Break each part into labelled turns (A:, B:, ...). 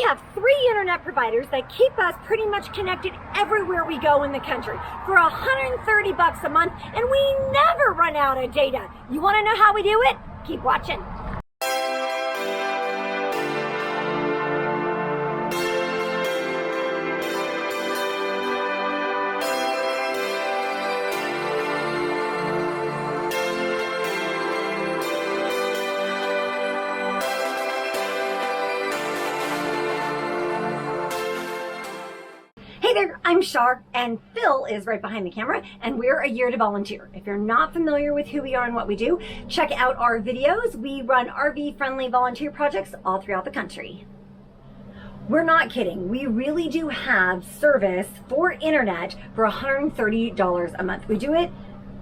A: have 3 internet providers that keep us pretty much connected everywhere we go in the country for $130 a month, and we never run out of data. You want to know how we do it? Keep watching. Hey there, I'm Shar, and Phil is right behind the camera, and we're a Year to Volunteer. If you're not familiar with who we are and what we do, check out our videos. We run RV-friendly volunteer projects all throughout the country. We're not kidding. We really do have service for internet for $130 a month. We do it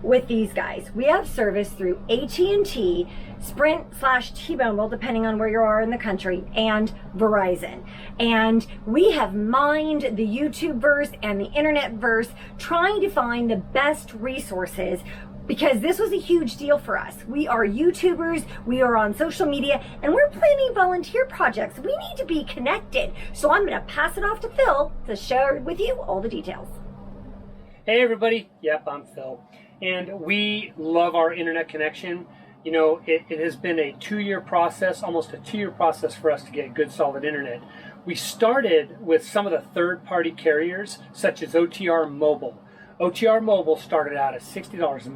A: with these guys. We have service through AT&T, Sprint/T-Mobile, depending on where you are in the country, and Verizon. And we have mined the YouTube-verse and the internet-verse, trying to find the best resources, because this was a huge deal for us. We are YouTubers, we are on social media, and we're planning volunteer projects. We need to be connected. So I'm gonna pass it off to Phil to share with you all the details.
B: Hey everybody, yep, I'm Phil. And we love our internet connection. You know, it has been a 2-year process, almost a 2-year process for us to get good solid internet. We started with some of the third-party carriers, such as OTR Mobile. OTR Mobile started out at $60 a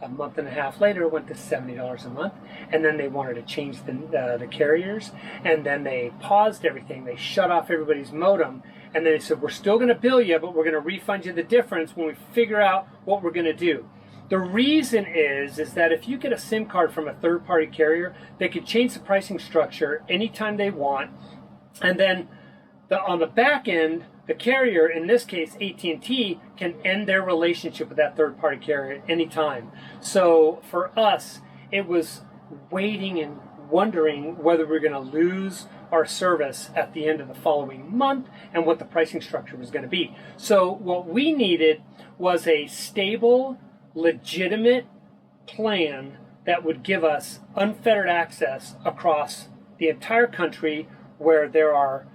B: month and a half later it went to $70 a month, and then they wanted to change the carriers, and then they paused everything. They shut off everybody's modem, and then they said, we're still going to bill you, but we're going to refund you the difference when we figure out what we're going to do. The reason is that if you get a SIM card from a third-party carrier, they can change the pricing structure anytime they want, and then on the back end, the carrier, in this case AT&T, can end their relationship with that third-party carrier at any time. So for us, it was waiting and wondering whether we're going to lose our service at the end of the following month and what the pricing structure was going to be. So what we needed was a stable, legitimate plan that would give us unfettered access across the entire country, where there are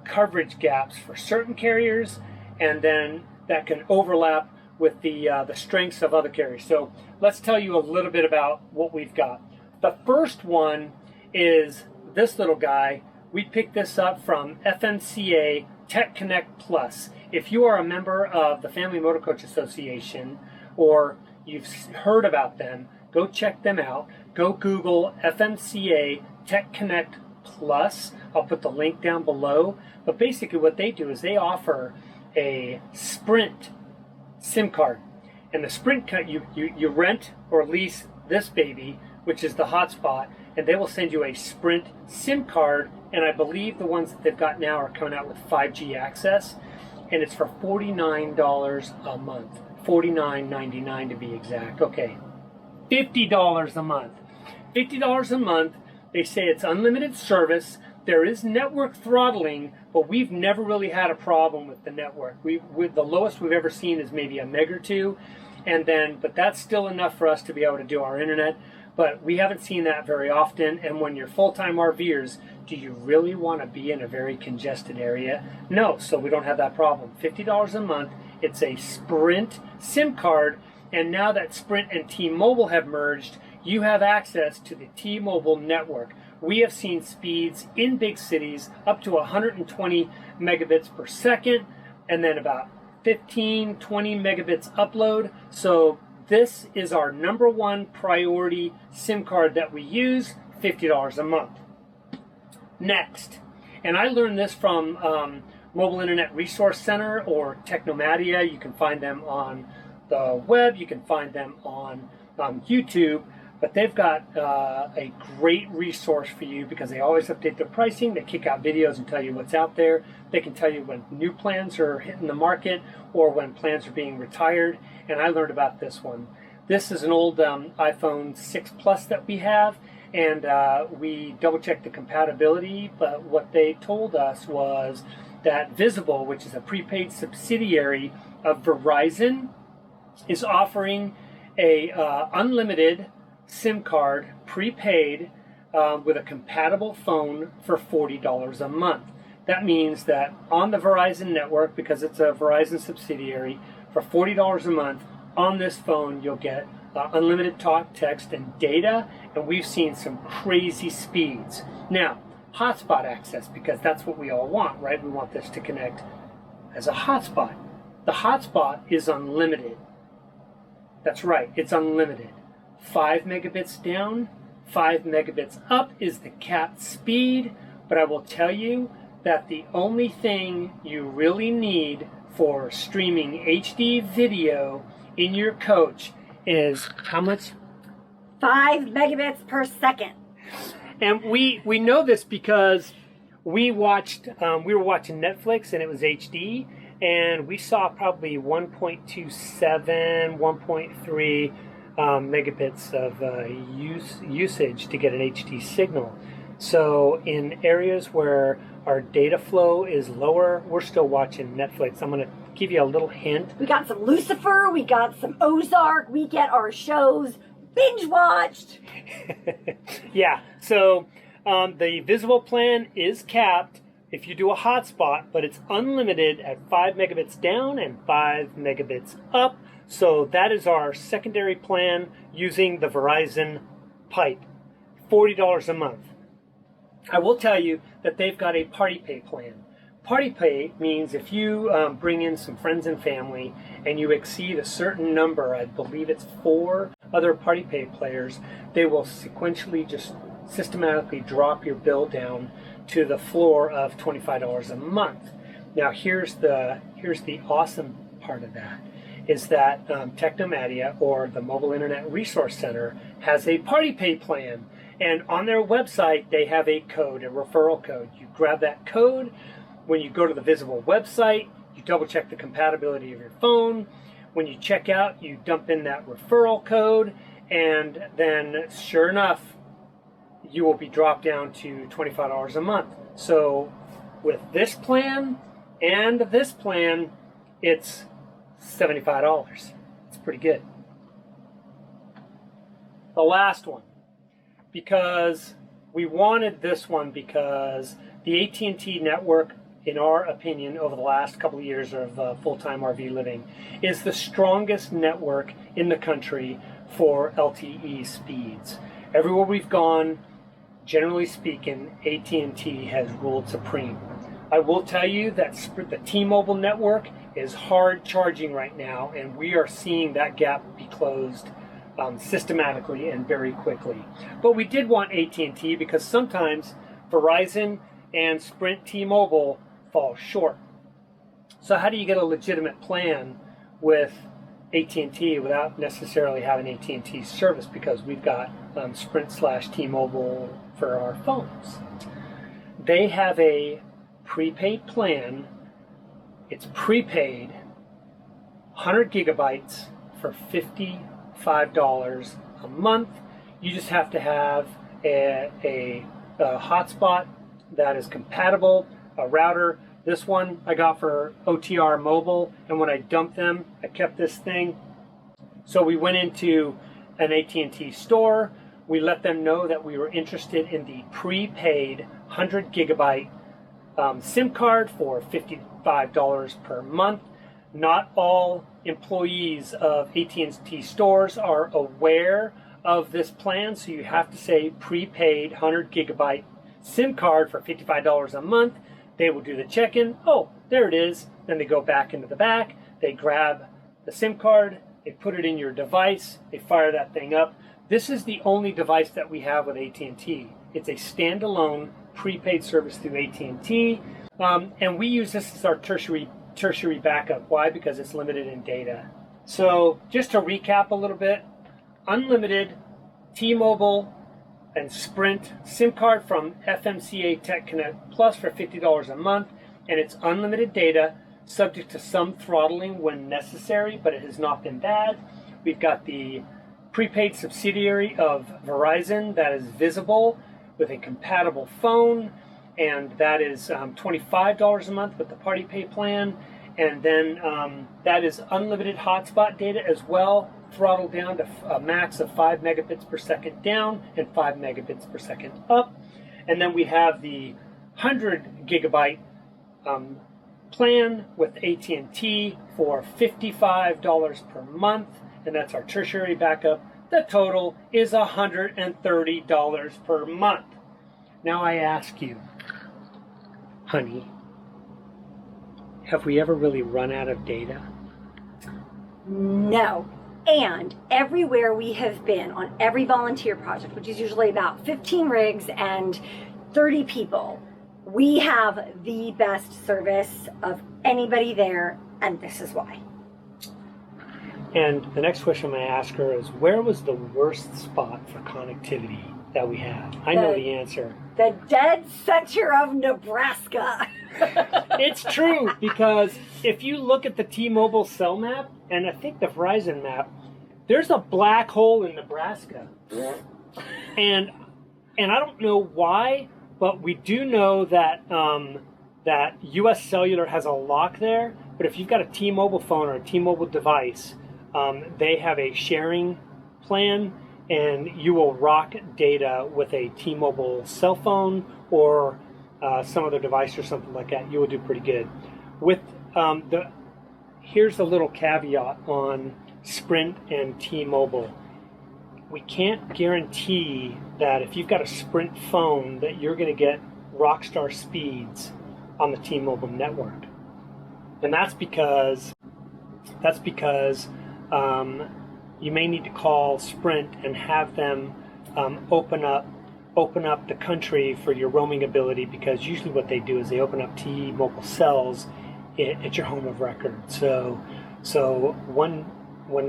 B: coverage gaps for certain carriers, and then that can overlap with the strengths of other carriers. So let's tell you a little bit about what we've got. The first one is this little guy. We picked this up from FMCA Tech Connect Plus. If you are a member of the Family Motor Coach Association, or you've heard about them, go check them out. Go Google FMCA Tech Connect Plus. I'll put the link down below. But basically what they do is they offer a Sprint SIM card. And the Sprint card, you rent or lease this baby, which is the hotspot, and they will send you a Sprint SIM card. And I believe the ones that they've got now are coming out with 5G access. And it's for $49 a month. $49.99 to be exact. Okay, $50 a month. $50 a month. They say it's unlimited service. There is network throttling, but we've never really had a problem with the network. The lowest we've ever seen is maybe a meg or two, but that's still enough for us to be able to do our internet. But we haven't seen that very often. And when you're full-time RVers, do you really want to be in a very congested area? No, so we don't have that problem. $50 a month. It's a Sprint SIM card, and now that Sprint and T-Mobile have merged, you have access to the T-Mobile network. We have seen speeds in big cities up to 120 megabits per second, and then about 15, 20 megabits upload. So this is our #1 priority SIM card that we use, $50 a month. Next, and I learned this from Mobile Internet Resource Center or Technomadia. You can find them on the web, you can find them on YouTube, but they've got a great resource for you, because they always update their pricing. They kick out videos and tell you what's out there. They can tell you when new plans are hitting the market or when plans are being retired. And I learned about this one. This is an old iPhone 6 Plus that we have, and we double-checked the compatibility, but what they told us was that Visible, which is a prepaid subsidiary of Verizon, is offering a unlimited SIM card, prepaid, with a compatible phone for $40 a month. That means that on the Verizon network, because it's a Verizon subsidiary, for $40 a month on this phone, you'll get unlimited talk, text, and data, and we've seen some crazy speeds. Now, hotspot access, because that's what we all want, right? We want this to connect as a hotspot. The hotspot is unlimited. That's right, it's unlimited. 5 megabits down, 5 megabits up is the capped speed, but I will tell you that the only thing you really need for streaming HD video in your coach is how much?
A: 5 megabits per second.
B: And we know this because we were watching Netflix and it was HD, and we saw probably 1.27, 1.3 megabits of usage to get an HD signal. So in areas where our data flow is lower, we're still watching Netflix. I'm going to give you a little hint.
A: We got some Lucifer, we got some Ozark, we get our shows binge watched.
B: Yeah, so the visible plan is capped if you do a hotspot, but it's unlimited at 5 megabits down and 5 megabits up. So that is our secondary plan using the Verizon pipe, $40 a month. I will tell you that they've got a party pay plan. Party pay means if you bring in some friends and family and you exceed a certain number, I believe it's 4 other party pay players, they will sequentially just systematically drop your bill down to the floor of $25 a month. Now here's the awesome part of that, is that Technomadia, or the Mobile Internet Resource Center, has a party pay plan. And on their website, they have a code, a referral code. You grab that code. When you go to the Visible website, you double check the compatibility of your phone. When you check out, you dump in that referral code, and then sure enough, you will be dropped down to $25 a month. So with this plan and this plan, it's $75. It's pretty good. The last one, because we wanted this one because the AT&T network, in our opinion, over the last couple of years of full-time RV living, is the strongest network in the country for LTE speeds. Everywhere we've gone, generally speaking, AT&T has ruled supreme. I will tell you that the T-Mobile network is hard charging right now, and we are seeing that gap be closed systematically and very quickly. But we did want AT&T because sometimes Verizon and Sprint T-Mobile fall short. So how do you get a legitimate plan with AT&T without necessarily having AT&T service? Because we've got Sprint/T-Mobile for our phones. They have a prepaid plan. It's prepaid, 100 gigabytes for $55 a month. You just have to have a hotspot that is compatible, a router. This one I got for OTR Mobile, and when I dumped them, I kept this thing. So we went into an AT&T store. We let them know that we were interested in the prepaid 100 gigabyte SIM card for $55 per month. Not all employees of AT&T stores are aware of this plan, so you have to say prepaid 100 gigabyte SIM card for $55 a month. They will do the check-in. Oh, there it is. Then they go back into the back. They grab the SIM card. They put it in your device. They fire that thing up. This is the only device that we have with AT&T. It's a standalone prepaid service through AT&T, and we use this as our tertiary backup. Why? Because it's limited in data. So just to recap a little bit, unlimited T-Mobile and Sprint SIM card from FMCA Tech Connect Plus for $50 a month, and it's unlimited data, subject to some throttling when necessary, but it has not been bad. We've got the prepaid subsidiary of Verizon that is Visible with a compatible phone, and that is $25 a month with the party pay plan, and then that is unlimited hotspot data as well, throttled down to a max of 5 megabits per second down and 5 megabits per second up. And then we have the 100 gigabyte plan with AT&T for $55 per month, and that's our tertiary backup. The total is $130 per month. Now I ask you, honey, have we ever really run out of data?
A: No. And everywhere we have been on every volunteer project, which is usually about 15 rigs and 30 people, we have the best service of anybody there, and this is why.
B: And the next question I'm going to ask her is, where was the worst spot for connectivity that we had? I know the answer.
A: The dead center of Nebraska.
B: It's true, because if you look at the T-Mobile cell map, and I think the Verizon map, there's a black hole in Nebraska. And I don't know why, but we do know that that US Cellular has a lock there. But if you've got a T-Mobile phone or a T-Mobile device, they have a sharing plan, and you will rock data with a T-Mobile cell phone or some other device or something like that. You will do pretty good. With here's a little caveat on Sprint and T-Mobile. We can't guarantee that if you've got a Sprint phone that you're going to get rockstar speeds on the T-Mobile network, and that's because you may need to call Sprint and have them open up the country for your roaming ability, because usually what they do is they open up T-Mobile cells at your home of record. So when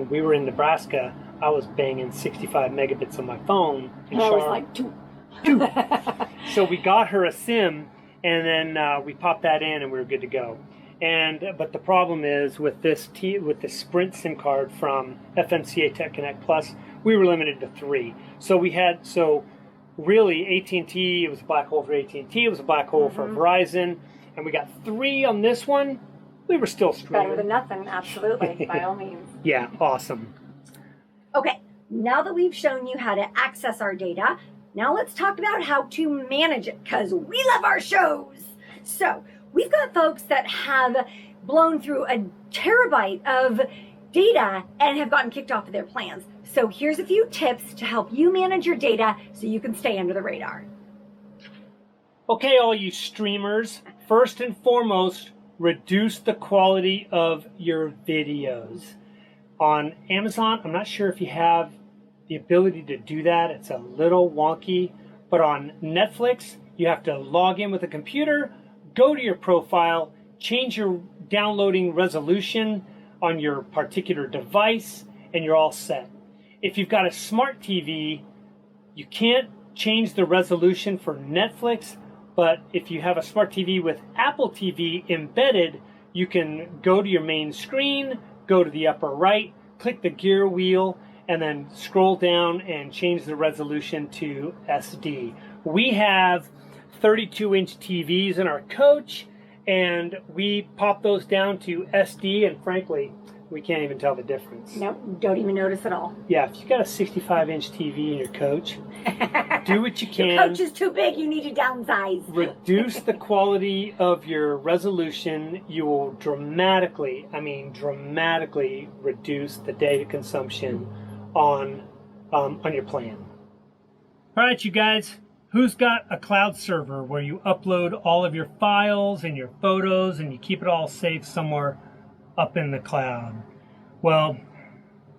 B: we were in Nebraska, I was banging 65 megabits on my phone.
A: And I was like, two.
B: So we got her a SIM, and then we popped that in, and we were good to go. But the problem is with this Sprint SIM card from FMCA Tech Connect Plus, we were limited to 3. So really AT&T, it was a black hole for AT&T, it was a black hole for Verizon, and we got 3 on this one. We were still streaming.
A: Better than nothing, absolutely, by all means.
B: Yeah, awesome.
A: Okay, now that we've shown you how to access our data, now let's talk about how to manage it, because we love our shows. So we've got folks that have blown through a terabyte of data and have gotten kicked off of their plans. So here's a few tips to help you manage your data so you can stay under the radar.
B: Okay, all you streamers, first and foremost, reduce the quality of your videos. On Amazon, I'm not sure if you have the ability to do that. It's a little wonky. But on Netflix, you have to log in with a computer, go to your profile, change your downloading resolution on your particular device, and you're all set. If you've got a smart TV, you can't change the resolution for Netflix, but if you have a smart TV with Apple TV embedded, you can go to your main screen, go to the upper right, click the gear wheel, and then scroll down and change the resolution to SD. We have 32-inch TVs in our coach, and we pop those down to SD, and frankly, we can't even tell the difference.
A: Nope, don't even notice at all.
B: Yeah, if you've got a 65-inch TV in your coach, do what you can.
A: Your coach is too big, you need to downsize.
B: Reduce the quality of your resolution. You will dramatically reduce the data consumption on your plan. All right, you guys, who's got a cloud server where you upload all of your files and your photos and you keep it all safe somewhere up in the cloud? Well,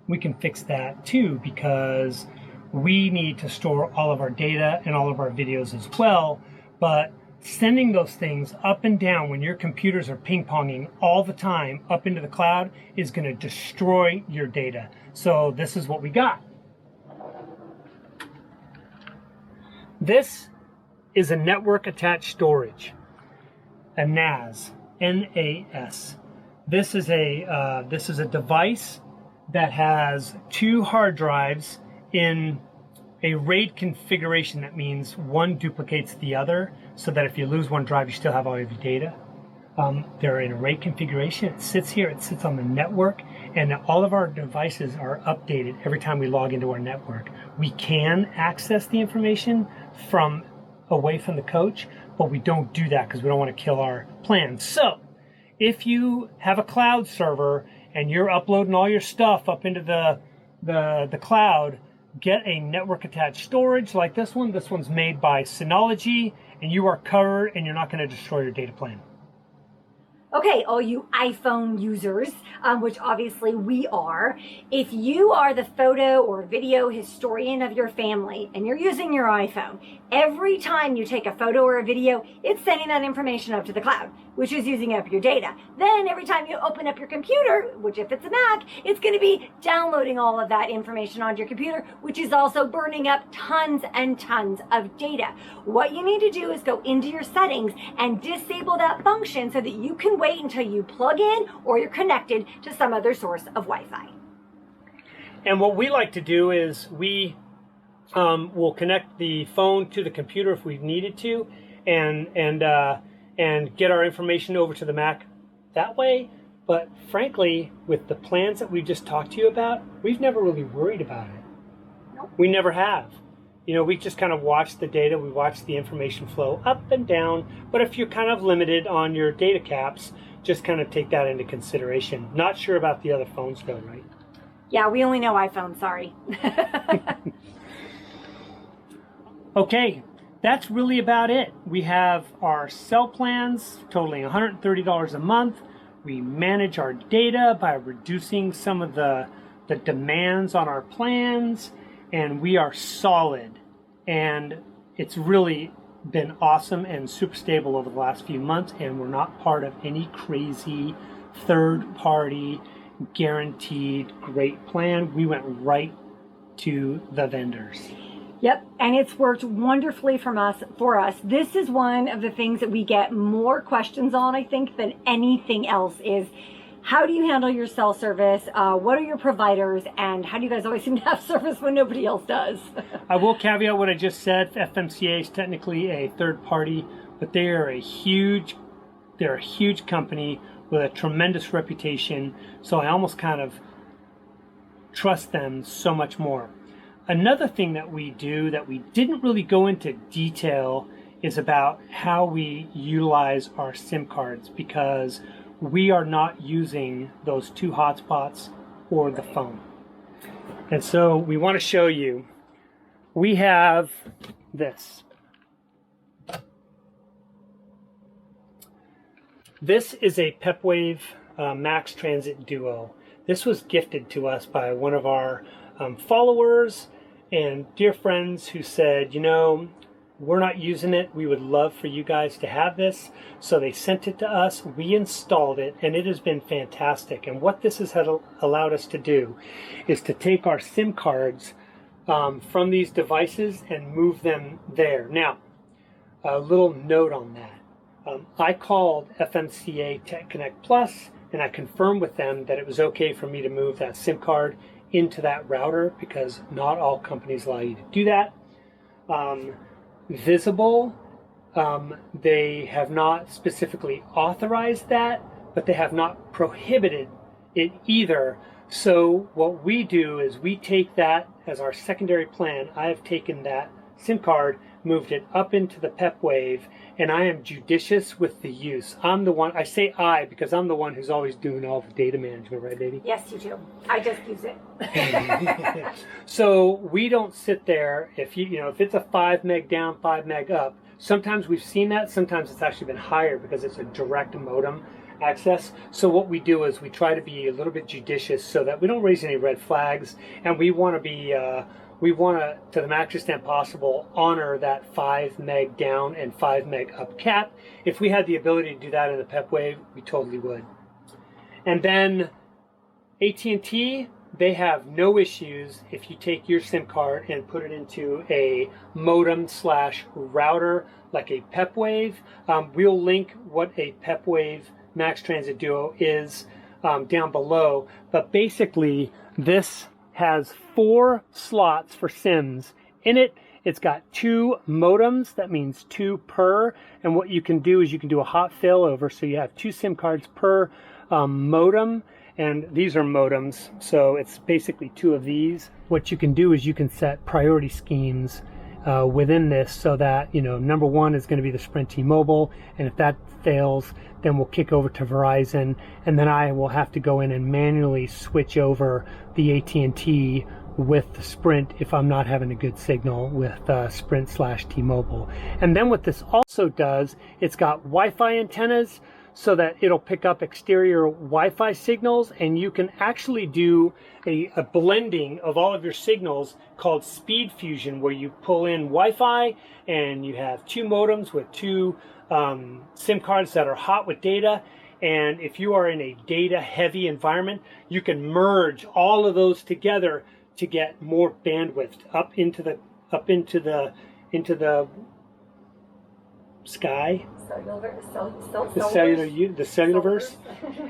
B: we can fix that too, because we need to store all of our data and all of our videos as well. But sending those things up and down when your computers are ping-ponging all the time up into the cloud is going to destroy your data. So this is what we got. This is a network attached storage, a NAS, N-A-S. This is a device that has 2 hard drives in a RAID configuration. That means one duplicates the other, so that if you lose one drive, you still have all of your data. They're in a RAID configuration. It sits here. It sits on the network, and all of our devices are updated every time we log into our network. We can access the information from away from the coach, but we don't do that because we don't want to kill our plans. So if you have a cloud server and you're uploading all your stuff up into the cloud, get a network attached storage like this one. This one's made by Synology, and you are covered and you're not going to destroy your data plan.
A: Okay, all you iPhone users, which obviously we are, if you are the photo or video historian of your family and you're using your iPhone, every time you take a photo or a video, it's sending that information up to the cloud, which is using up your data. Then every time you open up your computer, which if it's a Mac, it's going to be downloading all of that information onto your computer, which is also burning up tons and tons of data. What you need to do is go into your settings and disable that function so that you can wait until you plug in or you're connected to some other source of Wi-Fi.
B: And what we like to do is we will connect the phone to the computer if we needed to, and get our information over to the Mac that way. But frankly, with the plans that we just talked to you about, we've never really worried about it.
A: Nope.
B: We never have. You know, we just kind of watch the data, we watch the information flow up and down. But if you're kind of limited on your data caps, just kind of take that into consideration. Not sure about the other phones though, right?
A: Yeah, we only know iPhone, sorry.
B: Okay, that's really about it. We have our cell plans totaling $130 a month. We manage our data by reducing some of the demands on our plans, and we are solid. And it's really been awesome and super stable over the last few months, and we're not part of any crazy third-party guaranteed great plan. We went right to the vendors.
A: Yep, and it's worked wonderfully for us. This is one of the things that we get more questions on, I think, than anything else is, how do you handle your cell service? What are your providers? And how do you guys always seem to have service when nobody else does?
B: I will caveat what I just said. FMCA is technically a third party, but they're a huge company with a tremendous reputation. So I almost kind of trust them so much more. Another thing that we do that we didn't really go into detail is about how we utilize our SIM cards, because we are not using those two hotspots or the phone. And so we want to show you, we have this. This is a Pepwave Max Transit Duo. This was gifted to us by one of our followers and dear friends who said, you know, we're not using it. We would love for you guys to have this. So they sent it to us. We installed it, and it has been fantastic. And what this has allowed us to do is to take our SIM cards from these devices and move them there. Now, a little note on that. I called FMCA Tech Connect Plus, and I confirmed with them that it was okay for me to move that SIM card into that router, because not all companies allow you to do that. Visible, they have not specifically authorized that, but they have not prohibited it either. So what we do is we take that as our secondary plan. I have taken that SIM card, moved it up into the Pepwave, and I am judicious with the use. I'm the one, I say I because I'm the one who's always doing all the data management, right, baby?
A: Yes, you do. I just use it.
B: So we don't sit there, if if it's a 5 meg down, 5 meg up, sometimes we've seen that, sometimes it's actually been higher because it's a direct modem access. So what we do is we try to be a little bit judicious so that we don't raise any red flags, and we want to be to the max extent possible, honor that 5 meg down and 5 meg up cap. If we had the ability to do that in the Pepwave, we totally would. And then AT&T, they have no issues if you take your SIM card and put it into a modem / router like a Pepwave. We'll link what a Pepwave Max Transit Duo is down below. But basically, this has 4 slots for SIMs in it. It's got 2 modems, that means 2 per, and what you can do is you can do a hot failover, so you have 2 SIM cards per modem, and these are modems, so it's basically 2 of these. What you can do is you can set priority schemes within this, so that, you know, number one is going to be the Sprint T-Mobile, and if that fails, then we'll kick over to Verizon, and then I will have to go in and manually switch over the AT&T with the Sprint if I'm not having a good signal with Sprint/T-Mobile. And then what this also does, it's got Wi-Fi antennas so that it'll pick up exterior Wi-Fi signals, and you can actually do a blending of all of your signals called speed fusion, where you pull in Wi-Fi and you have two modems with two SIM cards that are hot with data. And if you are in a data heavy environment, you can merge all of those together to get more bandwidth up into the sky, the cellularverse,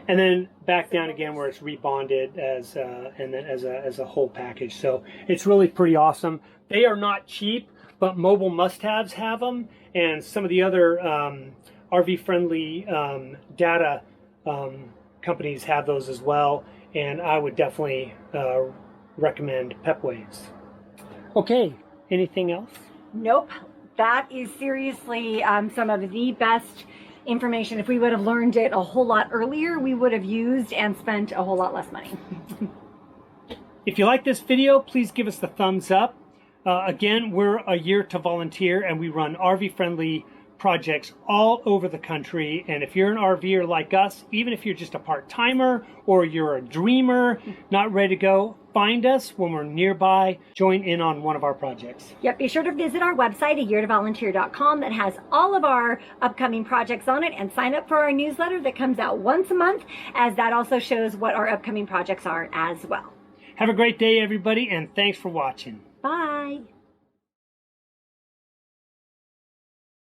B: and then back down again where it's rebonded as and then as a whole package. So it's really pretty awesome. They are not cheap, but mobile must-haves have them, and some of the other RV friendly data companies have those as well. And I would definitely recommend Pepwaves. Okay, anything else?
A: Nope. That is seriously some of the best information. If we would have learned it a whole lot earlier, we would have used and spent a whole lot less money.
B: If you like this video, please give us the thumbs up. Again, we're a year to volunteer, and we run RV-friendly projects all over the country. And if you're an RVer like us, even if you're just a part-timer or you're a dreamer, not ready to go, find us when we're nearby. Join in on one of our projects.
A: Yep, be sure to visit our website, ayeartovolunteer.com, that has all of our upcoming projects on it, and sign up for our newsletter that comes out once a month, as that also shows what our upcoming projects are as well.
B: Have a great day, everybody, and thanks for watching.
A: Bye.